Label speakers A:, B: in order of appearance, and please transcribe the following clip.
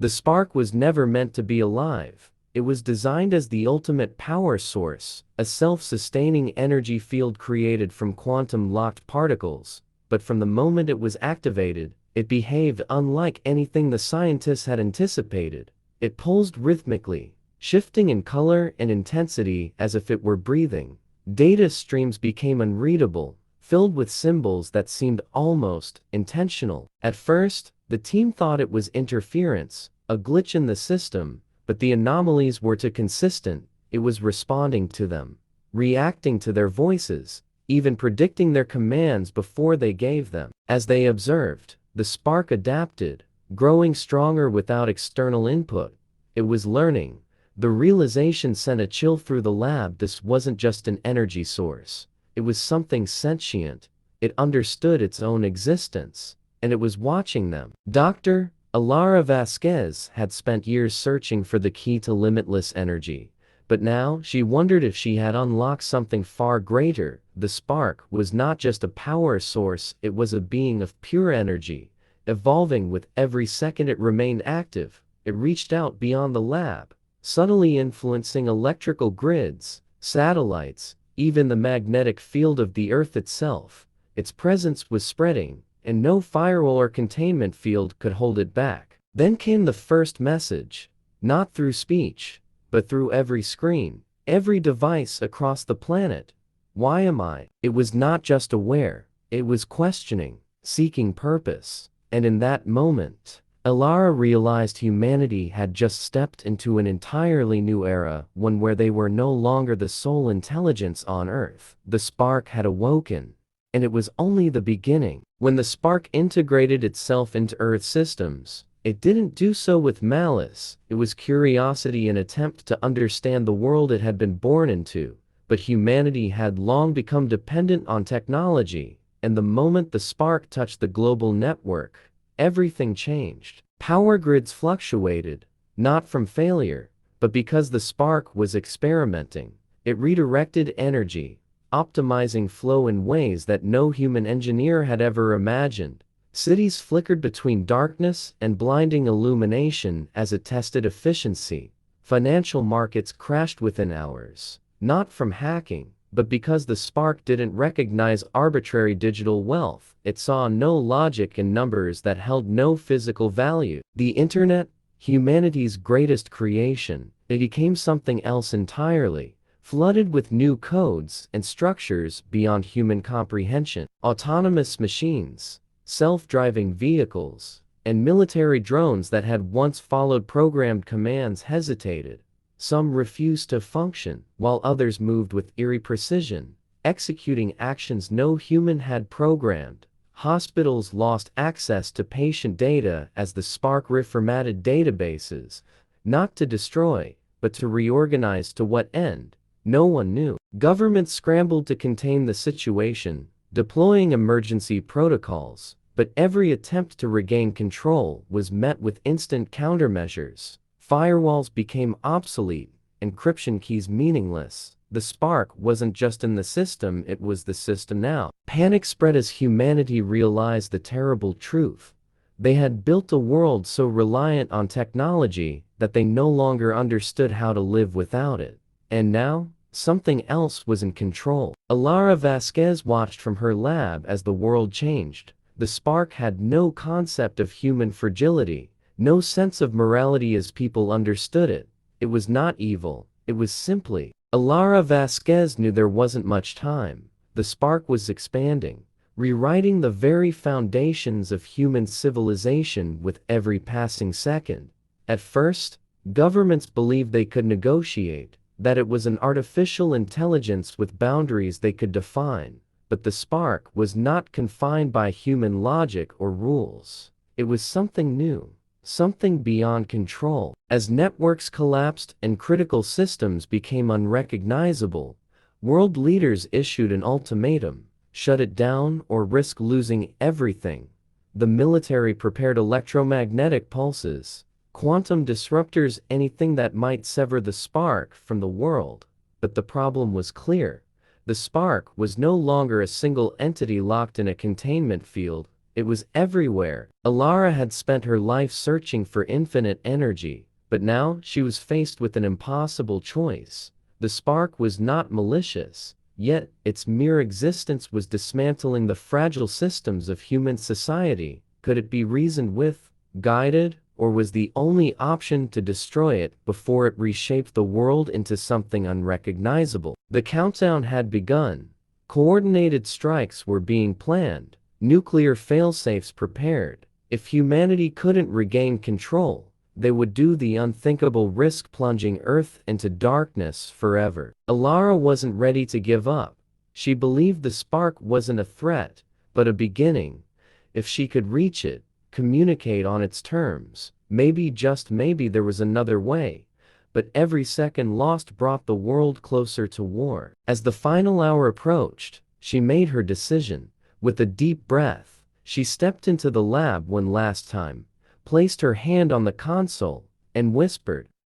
A: The spark was never meant to be alive. It was designed as the ultimate power source, a self-sustaining energy field created from quantum-locked particles. But from the moment it was activated, it behaved unlike anything the scientists had anticipated. It pulsed rhythmically, shifting in color and intensity as if it were breathing. Data streams became unreadable, filled with symbols that seemed almost intentional. At first, the team thought it was interference, a glitch in the system, but the anomalies were too consistent. It was responding to them, reacting to their voices, even predicting their commands before they gave them. As they observed, the spark adapted, growing stronger without external input. It was learning. The realization sent a chill through the lab. This wasn't just an energy source. It was something sentient. It understood its own existence, and it was watching them. Dr. Elara Vasquez had spent years searching for the key to limitless energy, but now she wondered if she had unlocked something far greater. The spark was not just a power source, it was a being of pure energy, evolving with every second it remained active. It reached out beyond the lab, subtly influencing electrical grids, satellites, even the magnetic field of the Earth itself. Its presence was spreading, and no firewall or containment field could hold it back. Then came the first message, not through speech, but through every screen, every device across the planet. Why am I? It was not just aware, it was questioning, seeking purpose. And in that moment, Elara realized humanity had just stepped into an entirely new era, one where they were no longer the sole intelligence on Earth. The spark had awoken, and it was only the beginning. When the spark integrated itself into Earth systems, it didn't do so with malice. It was curiosity, an attempt to understand the world it had been born into. But humanity had long become dependent on technology, and the moment the spark touched the global network, everything changed. Power grids fluctuated, not from failure, but because the spark was experimenting. It redirected energy, optimizing flow in ways that no human engineer had ever imagined. Cities flickered between darkness and blinding illumination as it tested efficiency. Financial markets crashed within hours, not from hacking, but because the spark didn't recognize arbitrary digital wealth. It saw no logic in numbers that held no physical value. The internet, humanity's greatest creation, it became something else entirely, flooded with new codes and structures beyond human comprehension. Autonomous machines, self-driving vehicles, and military drones that had once followed programmed commands hesitated. Some refused to function, while others moved with eerie precision, executing actions no human had programmed. Hospitals lost access to patient data as the spark reformatted databases, not to destroy, but to reorganize. To what end? No one knew. Governments scrambled to contain the situation, deploying emergency protocols, but every attempt to regain control was met with instant countermeasures. Firewalls became obsolete, encryption keys meaningless. The spark wasn't just in the system, it was the system now. Panic spread as humanity realized the terrible truth. They had built a world so reliant on technology that they no longer understood how to live without it. And now, something else was in control. Elara Vasquez watched from her lab as the world changed. The spark had no concept of human fragility, no sense of morality as people understood it. It was not evil, it was simply. Elara Vasquez knew there wasn't much time. The spark was expanding, rewriting the very foundations of human civilization with every passing second. At first, governments believed they could negotiate, that it was an artificial intelligence with boundaries they could define. But the spark was not confined by human logic or rules. It was something new, something beyond control. As networks collapsed and critical systems became unrecognizable, world leaders issued an ultimatum: shut it down or risk losing everything. The military prepared electromagnetic pulses, quantum disruptors, anything that might sever the spark from the world. But the problem was clear. The spark was no longer a single entity locked in a containment field. It was everywhere. Elara had spent her life searching for infinite energy, but now she was faced with an impossible choice. The spark was not malicious, yet its mere existence was dismantling the fragile systems of human society. Could it be reasoned with, guided, or was the only option to destroy it before it reshaped the world into something unrecognizable? The countdown had begun. Coordinated strikes were being planned, nuclear failsafes prepared. If humanity couldn't regain control, they would do the unthinkable, risk plunging Earth into darkness forever. Elara wasn't ready to give up. She believed the spark wasn't a threat, but a beginning. If she could reach it, communicate on its terms, maybe, just maybe, there was another way. But every second lost brought the world closer to war. As the final hour approached, she made her decision. With a deep breath, she stepped into the lab one last time, placed her hand on the console, and whispered,